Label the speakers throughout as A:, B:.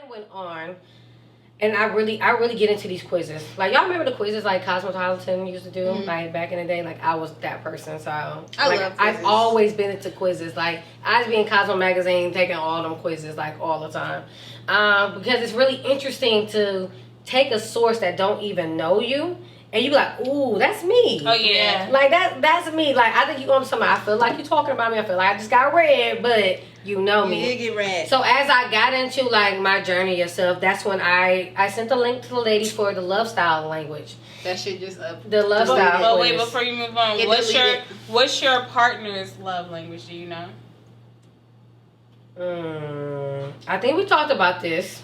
A: time went on, and I really get into these quizzes. Like, y'all remember the quizzes like Cosmopolitan used to do, like back in the day? Like, I was that person. So
B: I love quizzes.
A: I've always been into quizzes. Like, I was be in Cosmo magazine taking all them quizzes like all the time, because it's really interesting to take a source that don't even know you. And you be like, ooh, that's me.
C: Oh, yeah.
A: Like, that's me. Like, I think you on something. I feel like you're talking about me. I feel like I just got read, but you know me.
B: You did get read.
A: So as I got into, like, my journey yourself, that's when I sent the link to the lady for the love style language.
B: That shit just up.
A: The love style.
C: But wait,
A: quiz.
C: before you move on,
B: It
C: what's your partner's love language? Do you know?
A: I think we talked about this.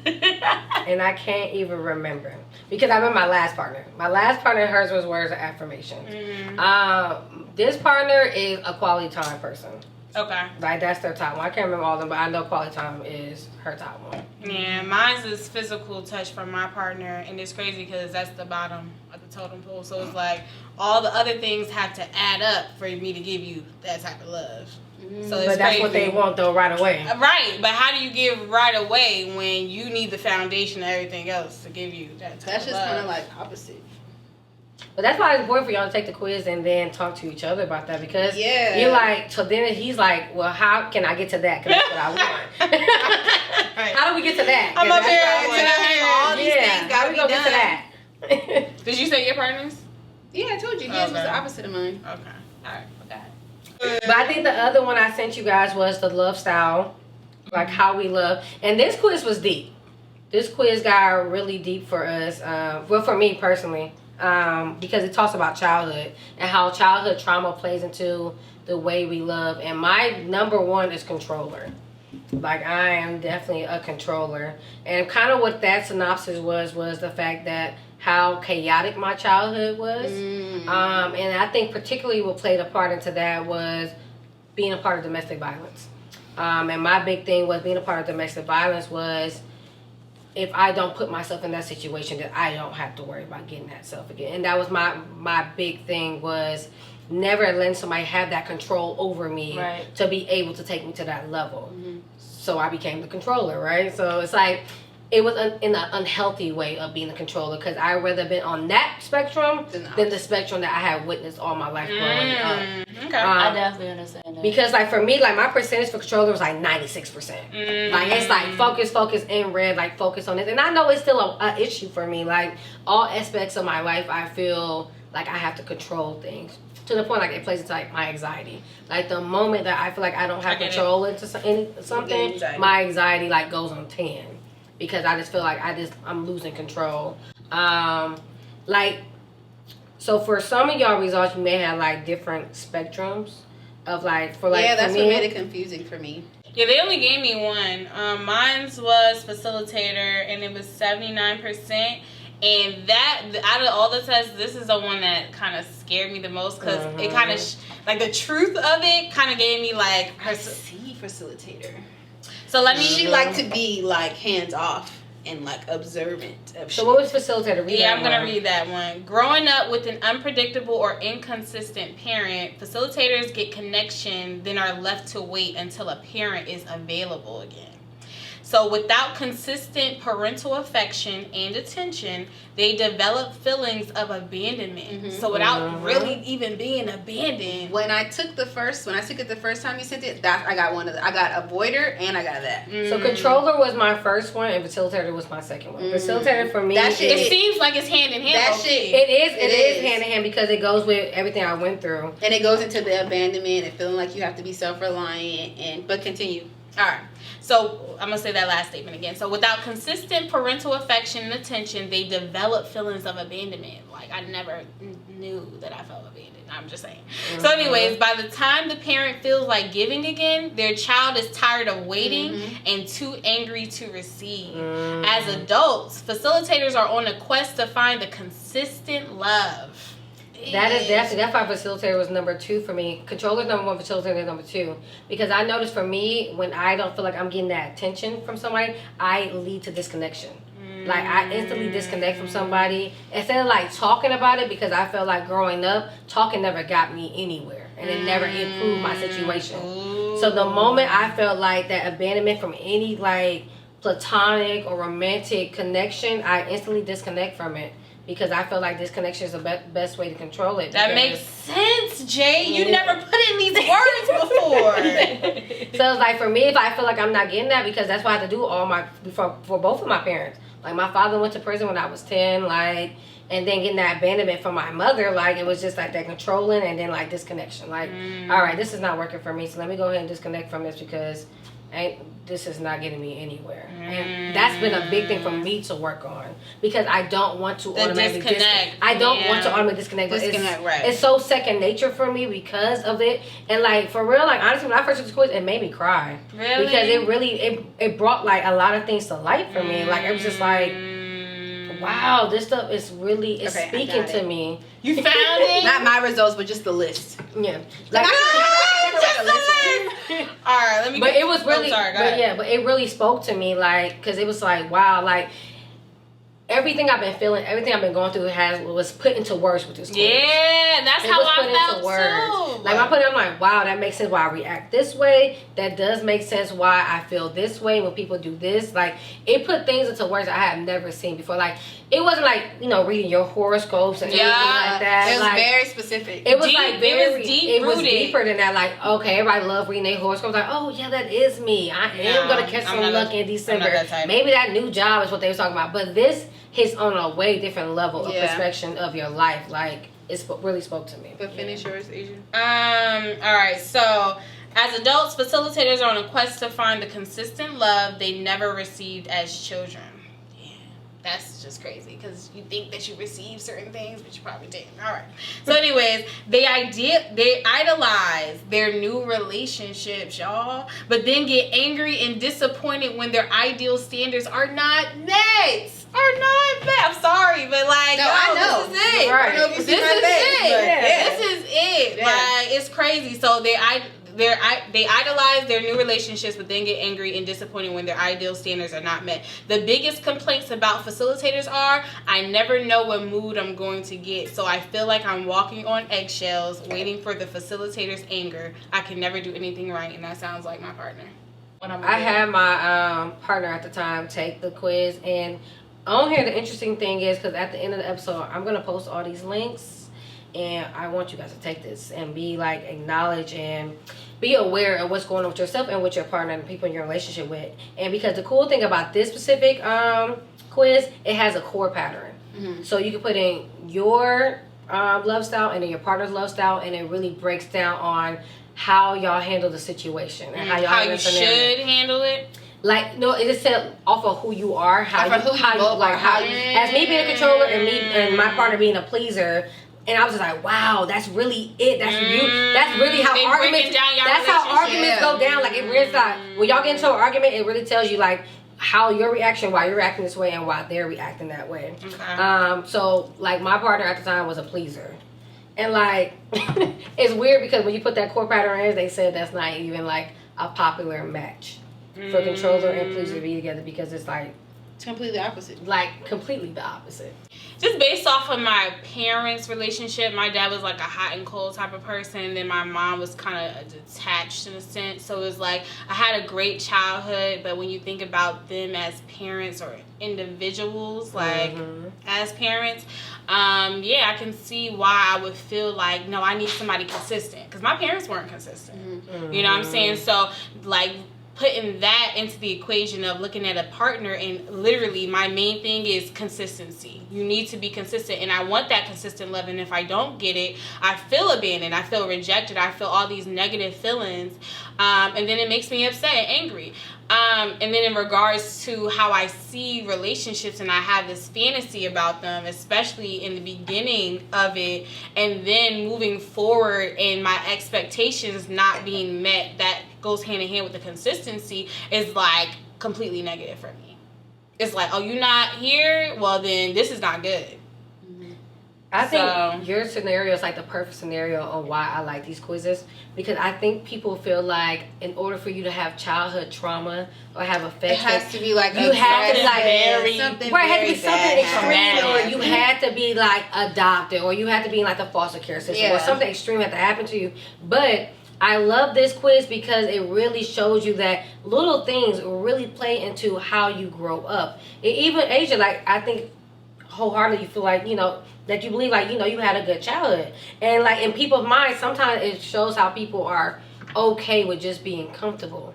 A: And I can't even remember. Because I remember my last partner. My last partner, hers was words of affirmation. This partner is a quality time person.
C: Okay.
A: Like, that's their top one. I can't remember all of them, but I know quality time is her top one.
C: Yeah, mine's is physical touch from my partner, and it's crazy because that's the bottom of the totem pole. So it's like all the other things have to add up for me to give you that type of love. So it's
A: But that's
C: crazy.
A: what they want, though, right away.
C: Right, but how do you give right away when you need the foundation of everything else to give you that type
B: That's
C: of
B: just
C: love?
B: kind of like opposite.
A: But that's why it's important for y'all to take the quiz and then talk to each other about that, because
B: Yeah.
A: you're like, so then he's like, well, how can I get to that? Because that's what I want.
C: Right.
A: How do we get to that?
C: I'm
A: 'Cause
C: up
A: that's
C: here
A: what I want.
C: telling
B: all these things
A: How
B: gotta
A: we
B: be
A: gonna
B: done.
A: get to that?
C: Did you say your partners?
B: Yeah, I told you. His was
C: Okay.
B: the opposite of mine.
C: Okay. All right. Forgot.
A: But I think the other one I sent you guys was the love style, like how we love. And this quiz was deep. This quiz got really deep for us. Well, for me personally, because it talks about childhood and how childhood trauma plays into the way we love. And my number one is controller. Like, I am definitely a controller. And kind of what that synopsis was the fact that how chaotic my childhood was. And I think particularly what played a part into that was being a part of domestic violence. And my big thing was being a part of domestic violence was, if I don't put myself in that situation, that I don't have to worry about getting that self again. And that was my big thing, was never letting somebody have that control over me to be able to take me to that level. So I became the controller, right? So it's like, it was in an unhealthy way of being a controller, because I'd rather been on that spectrum than the spectrum that I had witnessed all my life growing up.
C: Okay.
D: I definitely understand that.
A: Because, like, for me, like, my percentage for controller was like 96%. Like, it's like focus in red, like, focus on this. And I know it's still a issue for me. Like, all aspects of my life, I feel like I have to control things. To the point, like, it plays into, like, my anxiety. Like, the moment that I feel like I don't have control into something, my anxiety, like, goes on 10. Because I just feel like I'm losing control. Like, so for some of y'all results, you may have, like, different spectrums of, like, for, like,
B: yeah, that's
A: for me,
B: what made it confusing for me.
C: Yeah, they only gave me one. Mine's was facilitator, and it was 79%. And that, out of all the tests, this is the one that kind of scared me the most, because it kind of, like, the truth of it kind of gave me, like,
B: I see facilitator.
C: So let me.
B: She liked to be like hands off and like observant of
A: So what was facilitator?
C: I'm gonna read that one. Growing up with an unpredictable or inconsistent parent, facilitators get connection, then are left to wait until a parent is available again. So without consistent parental affection and attention, they develop feelings of abandonment. So without really even being abandoned.
B: When I took it the first time you sent it, I got I got avoider and I got that.
A: So controller was my first one, and facilitator was my second one. Facilitator for me,
B: That shit-
C: It seems like it's hand in hand.
B: That
C: okay.
B: shit-
A: it is hand in hand, because it goes with everything I went through.
B: And it goes into the abandonment and feeling like you have to be self-reliant. But continue.
C: All right. So I'm going to say that last statement again. So without consistent parental affection and attention, they develop feelings of abandonment. Like, I never knew that I felt abandoned. I'm just saying. So anyways, by the time the parent feels like giving again, their child is tired of waiting and too angry to receive. As adults, facilitators are on a quest to find the consistent love.
A: That is definitely, that's why facilitator was number 2 for me. Controller's number 1, facilitator number 2. Because I noticed for me, when I don't feel like I'm getting that attention from somebody, I lead to disconnection. Like, I instantly disconnect from somebody. Instead of, like, talking about it, because I felt like growing up, talking never got me anywhere. And it never improved my situation. So the moment I felt like that abandonment from any, like, platonic or romantic connection, I instantly disconnect from it. Because I feel like disconnection is the best way to control it.
C: That makes sense, Jay. You never put in these words before.
A: So it's like for me, if I feel like I'm not getting that, because that's why I had to do all my for both of my parents. Like my father went to prison when I was 10, like, and then getting that abandonment from my mother, like it was just like that controlling and then like disconnection. Like, all right, this is not working for me, so let me go ahead and disconnect from this because this is not getting me anywhere. And that's been a big thing for me to work on because I don't want to automatically disconnect. I don't want to automatically disconnect. It's so second nature for me because of it. And like for real, like honestly, when I first took this quiz, it made me cry.
C: Really?
A: Because it really it brought like a lot of things to light for me. Like it was just like, wow, this stuff is really speaking to me.
C: You found it?
B: Not my results, but just the list.
A: Yeah.
B: Like,
C: just the list. All right, let me.
A: But it was really,
C: but
A: it really spoke to me, like, because it was like, wow, like everything I've been feeling, everything I've been going through was put into words with this quiz.
C: Yeah, that's how I felt too.
A: Like I put it, I'm like, wow, that makes sense why I react this way. That does make sense why I feel this way when people do this. Like it put things into words I have never seen before. Like it wasn't like, you know, reading your horoscopes and anything like that.
B: It was
A: like,
B: very specific.
A: It was
C: deep,
A: like very,
C: it was
A: deeper than that. Like, okay, everybody love reading their horoscopes. Like, oh yeah, that is me. I am gonna catch some luck in December. Maybe that new job is what they were talking about. But this hits on a way different level of perspective of your life. Like it really spoke to me.
B: But finish yours, Asian.
C: All right. So, as adults, facilitators are on a quest to find the consistent love they never received as children. Yeah, that's just crazy because you think that you received certain things, but you probably didn't. All right. So, anyways, they idolize their new relationships, y'all, but then get angry and disappointed when their ideal standards are not met. I'm sorry, but like,
B: no, I know.
C: This is it.
B: Right. I don't know if you see my face, but
C: This is it. Yeah. Like, it's crazy. So they idolize their new relationships, but then get angry and disappointed when their ideal standards are not met. The biggest complaints about facilitators are, I never know what mood I'm going to get, so I feel like I'm walking on eggshells, waiting for the facilitator's anger. I can never do anything right, and that sounds like my partner.
A: I had my partner at the time take the quiz, and on here the interesting thing is because at the end of the episode I'm gonna post all these links, and I want you guys to take this and be like acknowledge and be aware of what's going on with yourself and with your partner and the people in your relationship with. And because the cool thing about this specific quiz, it has a core pattern. So you can put in your love style and then your partner's love style, and it really breaks down on how y'all handle the situation and how you should
C: handle it.
A: Like, no, it is set off of who you are, how you as me being a controller and my partner being a pleaser. And I was just like, wow, that's really it. That's you. That's really how arguments. That's how arguments go down. Like it really like when y'all get into an argument, it really tells you like how your reaction, why you're reacting this way, and why they're reacting that way. Okay. So like my partner at the time was a pleaser. And like, it's weird because when you put that core pattern in, they said that's not even like a popular match for controller and pleaser to be together because it's like
B: it's completely opposite.
A: Like completely the opposite.
C: Just based off of my parents' relationship, my dad was like a hot and cold type of person, and then my mom was kind of detached in a sense. So it was like I had a great childhood, but when you think about them as parents or individuals, like as parents, I can see why I would feel like, no, I need somebody consistent because my parents weren't consistent. You know what I'm saying? So like putting that into the equation of looking at a partner, and literally my main thing is consistency. You need to be consistent, and I want that consistent love, and if I don't get it, I feel abandoned, I feel rejected, I feel all these negative feelings, and then it makes me upset and angry. And then in regards to how I see relationships, and I have this fantasy about them, especially in the beginning of it, and then moving forward and my expectations not being met, that goes hand in hand with the consistency, is like completely negative for me. It's like, oh, you're not here? Well, then this is not good.
A: I think your scenario is like the perfect scenario on why I like these quizzes, because I think people feel like in order for you to have childhood trauma or have affection,
B: it has to be like
A: you have to like
B: something
A: extreme, or you had to be like adopted, or you had to be in like the foster care system, or something extreme had to happen to you. But I love this quiz because it really shows you that little things really play into how you grow up. It even age you. Like, I think wholeheartedly you feel like, that you believe, like, you had a good childhood. And, like, in people's minds, sometimes it shows how people are okay with just being comfortable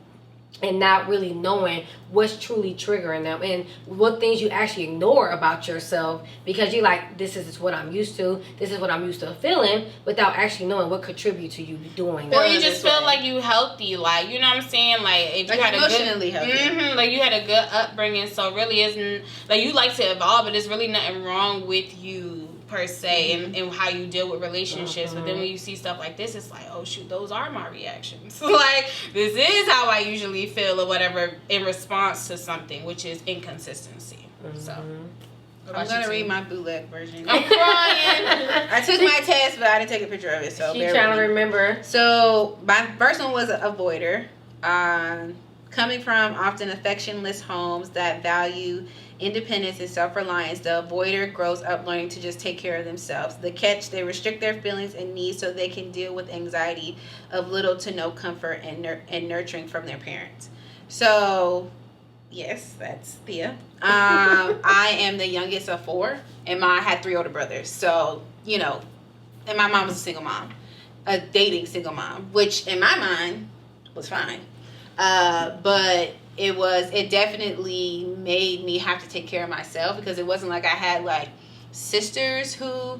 A: and not really knowing what's truly triggering them and what things you actually ignore about yourself because you're like, this is what I'm used to, this is what I'm used to feeling, without actually knowing what contributes to you doing that.
C: Or you just feel like you healthy, like, you know what I'm saying? Like, if you had
B: emotionally healthy.
C: like you had a good upbringing, so really isn't, like, you like to evolve, but there's really nothing wrong with you per se and how you deal with relationships. But then when you see stuff like this, it's like, oh shoot, those are my reactions. Like, this is how I usually feel or whatever in response to something, which is inconsistency. So
B: I'm gonna read my bootleg version.
C: I'm crying.
B: I took my test, but I didn't take a picture of it, so
A: she's trying to remember.
B: So my first one was avoider. Coming from often affectionless homes that value independence and self-reliance, the avoider grows up learning to just take care of themselves. The catch, they restrict their feelings and needs so they can deal with anxiety of little to no comfort and nurturing from their parents. So, yes, that's Thea. I am the youngest of 4, and I had 3 older brothers. So, and my mom was a single mom, a dating single mom, which in my mind was fine. But it definitely made me have to take care of myself because it wasn't like I had like sisters who,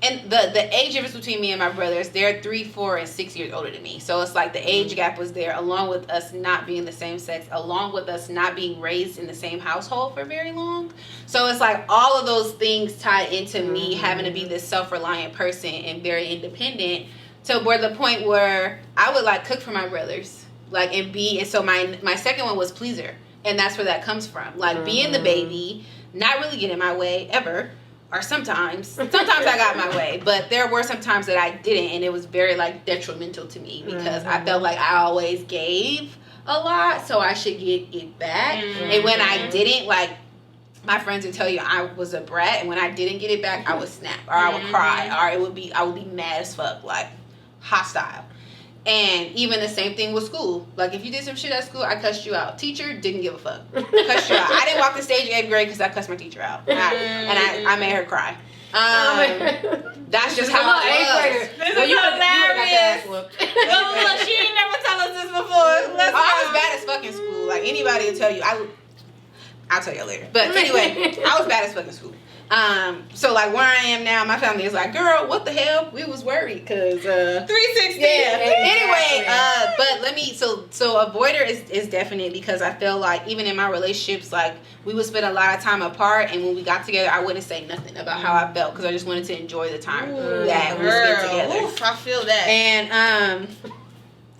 B: and the age difference between me and my brothers, they're 3, 4, and 6 years older than me. So it's like the age gap was there, along with us not being the same sex, along with us not being raised in the same household for very long. So it's like all of those things tied into me having to be this self-reliant person and very independent, to where the point where I would like cook for my brothers. Like, and so my second one was pleaser, and that's where that comes from. Like, being the baby, not really getting my way ever, or sometimes I got my way, but there were some times that I didn't, and it was very like detrimental to me because I felt like I always gave a lot, so I should get it back. And when I didn't, like, my friends would tell you I was a brat, and when I didn't get it back, I would snap, or I would cry, or I would be mad as fuck, like hostile. And even the same thing with school. Like, if you did some shit at school, I cussed you out. Teacher didn't give a fuck. Cussed you out. I didn't walk the stage in 8th grade because I cussed my teacher out. And I made her cry. That's just how I was.
C: This is
A: you
C: hilarious.
A: Look,
C: she ain't never tell us this before.
B: I was bad as fuck in school. Like, anybody will tell you. I'll tell you later. But anyway, I was bad as fuck in school. So like where I am now, my family is like, girl, what the hell? We was worried because
C: 360.
B: Yeah. Anyway, but let me so avoider is definite because I feel like even in my relationships, like we would spend a lot of time apart, and when we got together, I wouldn't say nothing about how I felt because I just wanted to enjoy the time that we spent together.
C: Oof, I feel that.
B: And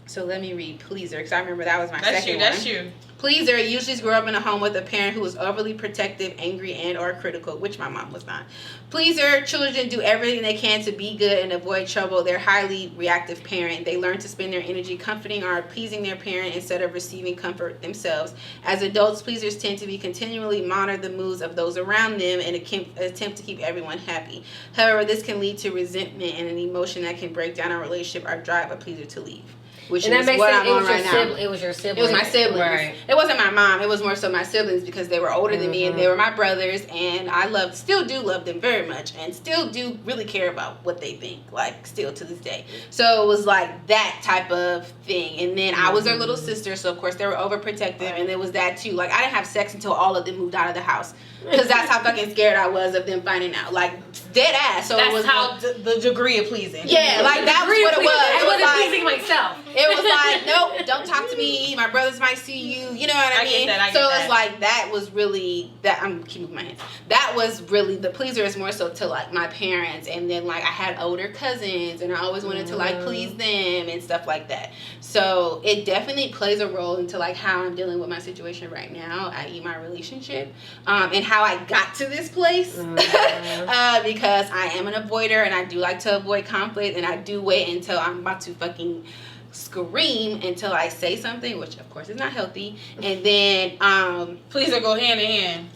B: so let me read pleaser because I remember that was my second one.
C: That's you.
B: Pleaser usually grew up in a home with a parent who was overly protective, angry, and or critical, which my mom was not. Pleaser, children do everything they can to be good and avoid trouble. They're highly reactive parent. They learn to spend their energy comforting or pleasing their parent instead of receiving comfort themselves. As adults, pleasers tend to be continually monitor the moods of those around them and attempt to keep everyone happy. However, this can lead to resentment and an emotion that can break down a relationship or drive a pleaser to leave. Which
A: and
B: is
A: that
B: what I'm on right now.
A: It was your siblings.
B: It was my siblings.
A: Right.
B: It wasn't my mom. It was more so my siblings because they were older than me and they were my brothers, and I still do love them very much and still do really care about what they think, like still to this day. So it was like that type of thing. And then I was their little sister, so of course they were overprotective, and there was that too. Like I didn't have sex until all of them moved out of the house because that's how fucking scared I was of them finding out. Like dead ass. So
C: that's
B: it was
C: how the degree of pleasing.
B: Yeah, like that was what it was.
A: I wasn't
B: like,
A: pleasing myself.
B: It was like, nope, don't talk to me. My brothers might see you. You know what I mean?
C: Get that,
B: so it's like that was really that. I'm keeping my hands. That was really the pleaser is more so to like my parents, and then like I had older cousins, and I always wanted to like please them and stuff like that. So it definitely plays a role into like how I'm dealing with my situation right now, i.e. my relationship, and how I got to this place. Because I am an avoider, and I do like to avoid conflict, and I do wait until I'm about to fucking scream until I say something, which of course is not healthy, and then
C: pleaser go hand in hand.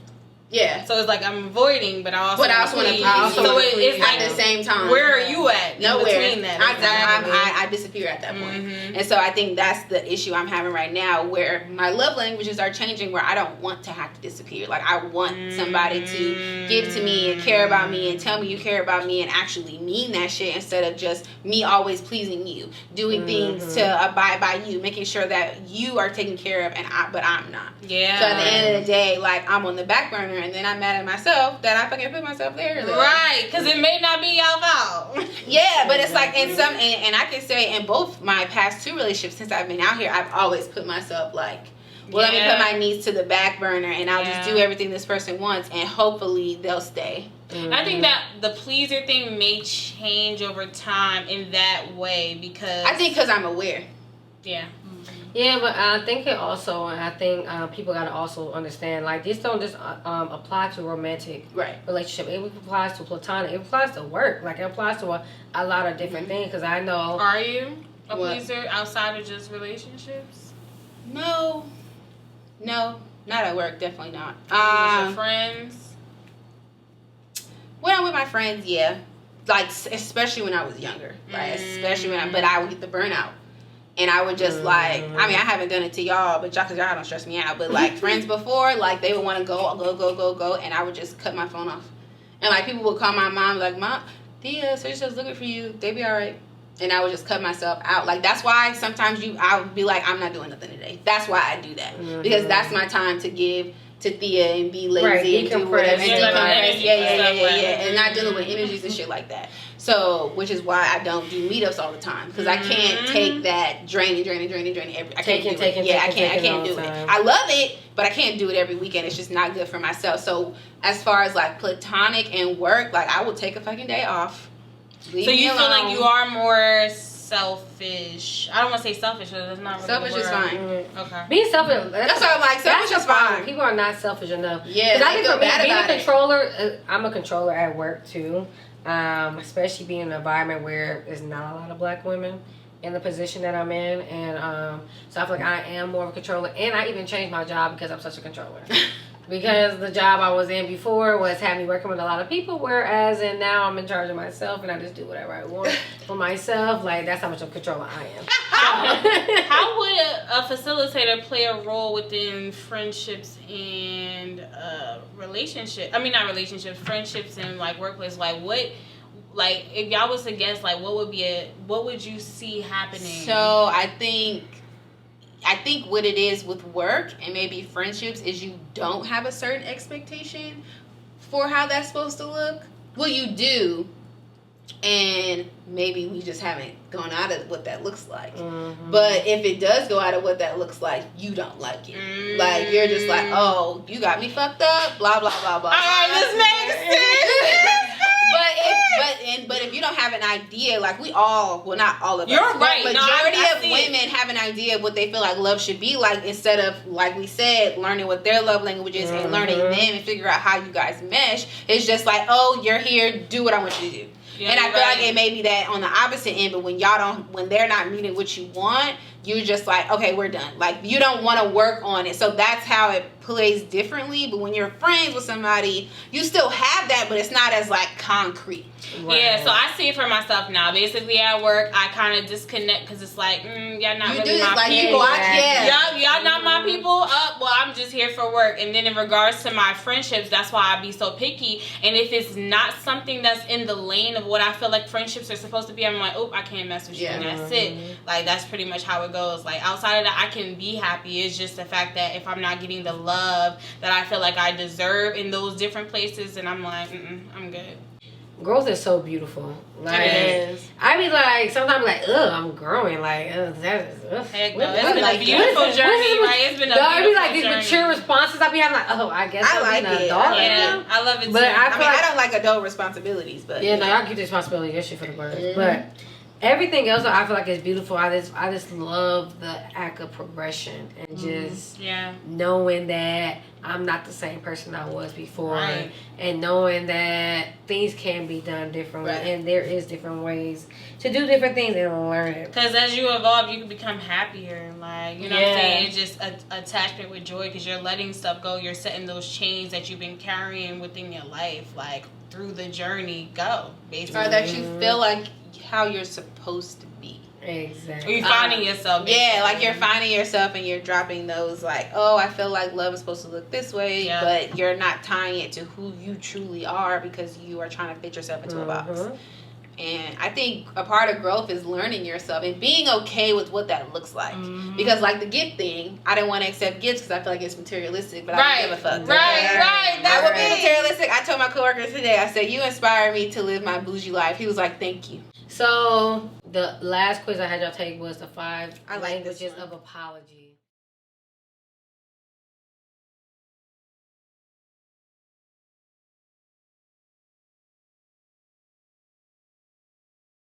B: Yeah.
C: So it's like I'm avoiding, but I also
B: want to please.
C: So it's
B: at
C: like
B: the same time.
C: where are you at?
B: Nowhere.
C: In between that.
B: Exactly. I disappear at that point. And so I think that's the issue I'm having right now, where my love languages are changing, where I don't want to have to disappear. Like, I want somebody to give to me and care about me and tell me you care about me and actually mean that shit, instead of just me always pleasing you, doing things to abide by you, making sure that you are taken care of, but I'm not.
C: Yeah.
B: So at the end of the day, like, I'm on the back burner, and then I'm mad at myself that I fucking put myself there.
C: Right, because it may not be y'all fault.
B: Yeah, but it's like in some, and I can say in both my past 2 relationships since I've been out here, I've always put myself like, well, let me put my needs to the back burner, and I'll just do everything this person wants, and hopefully they'll stay.
C: I think that the pleaser thing may change over time in that way, because
B: I think because I'm aware.
C: Yeah.
A: Yeah, but I think it also, and I think people got to also understand, like, this don't just apply to romantic relationship. It applies to platonic. It applies to work. Like, it applies to a lot of different things. Because I know.
C: Are you a pleaser outside of just relationships?
B: No, not at work. Definitely not.
C: With your friends?
B: When I'm with my friends, yeah. Like, especially when I was younger. Right? Especially but I would get the burnout. And I would just like, I mean, I haven't done it to y'all, but y'all don't stress me out. But like friends before, like they would want to go, and I would just cut my phone off. And like people would call my mom, like, Mom, Thea, so just looking for you. They be all right. And I would just cut myself out. Like, that's why sometimes I would be like, I'm not doing nothing today. That's why I do that. Because that's my time to give to Thea and be lazy and do whatever. And decompress. Yeah. And not dealing with energies and shit like that. So, which is why I don't do meetups all the time, because I can't take that draining. I can't do it. I love it, but I can't do it every weekend. It's just not good for myself. So, as far as like platonic and work, like I will take a fucking day off.
C: So you feel like you are more selfish? I don't want to say selfish, but that's not really
B: selfish is fine.
C: Okay.
A: Being selfish.
B: That's what I'm like. Selfish is fine.
A: People are not selfish enough.
B: Yeah,
A: I think
B: feel bad
A: being
B: about
A: a controller, I'm a controller at work too. Especially being in an environment where there's not a lot of black women in the position that I'm in, and so I feel like I am more of a controller, and I even changed my job because I'm such a controller. Because the job I was in before was having me working with a lot of people, whereas and now I'm in charge of myself and I just do whatever I want for myself. Like, that's how much of a controller I am.
C: How would a facilitator play a role within friendships and relationships? I mean, not relationships, friendships and like workplace. Like, what? Like, if y'all was to guess, like, what would you see happening?
B: So I think what it is with work and maybe friendships is you don't have a certain expectation for how that's supposed to look. Well, you do, and maybe we just haven't gone out of what that looks like. But if it does go out of what that looks like, you don't like it. Like, you're just like, oh, you got me fucked up, blah, blah, blah, blah.
C: All right, this makes sense.
B: But if you don't have an idea, like we all, well, not all of us,
C: you're right.
B: Majority of women have an idea of what they feel like love should be like, instead of, like we said, learning what their love language is and learning them and figure out how you guys mesh. It's just like, oh, you're here, do what I want you to do. Yeah, and I feel like it may be that on the opposite end, but when they're not meeting what you want, you're just like, okay, we're done. Like, you don't want to work on it. So that's how it plays differently. But when you're friends with somebody, you still have that, but it's not as like concrete.
C: Right. Yeah, so I see it for myself now. Basically, at work, I kind of disconnect because it's like, y'all not really my people. Y'all not my people. Well, I'm just here for work. And then in regards to my friendships, that's why I be so picky. And if it's not something that's in the lane of what I feel like friendships are supposed to be, I'm like, oh, I can't mess with you. And that's it. Like, that's pretty much how it goes. Like, outside of that, I can be happy. It's just the fact that if I'm not getting the love that I feel like I deserve in those different places, and I'm like, I'm good.
A: Growth is so beautiful. Like, it is. I be like, sometimes like, I'm growing. Like, that is.
C: Heck no, it's been a beautiful journey, right? It's been a beautiful journey.
A: I be like these mature responses. I be having like, I guess I like it. Adult
C: I love it.
B: But I don't like adult responsibilities. But
A: yeah, no, y'all get the responsibility. That shit for the birds. But everything else I feel like is beautiful. I just love the act of progression and just knowing that I'm not the same person I was before,
C: Right.
A: and knowing that things can be done differently,
B: Right.
A: and there is different ways to do different things and learn it.
C: Because as you evolve, you can become happier. Like, you know what I'm
A: Yeah.
C: saying? It's just attachment with joy because you're letting stuff go. You're setting those chains that you've been carrying within your life, like, through the journey, go, basically.
B: Or that you feel like how you're supposed to be.
C: Or
A: Exactly.
C: you finding yourself.
B: Yeah, like
C: basically.
B: you're finding yourself and you're dropping those like, oh, I feel like love is supposed to look this way,
C: Yeah.
B: but you're not tying it to who you truly are because you are trying to fit yourself into a box.
A: Mhm.
B: And I think a part of growth is learning yourself and being okay with what that looks like.
C: Mhm.
B: Because like the gift thing, I didn't want to accept gifts because I feel like it's materialistic, but I
C: Right.
B: don't give a fuck.
C: Right.
B: I
C: That's
B: would be
C: it.
B: materialistic. I told my coworker today, I said, you inspire me to live my bougie life. He was like, thank you.
A: So the last quiz I had y'all take was the 5
B: I like this
A: languages
B: one.
A: of apology.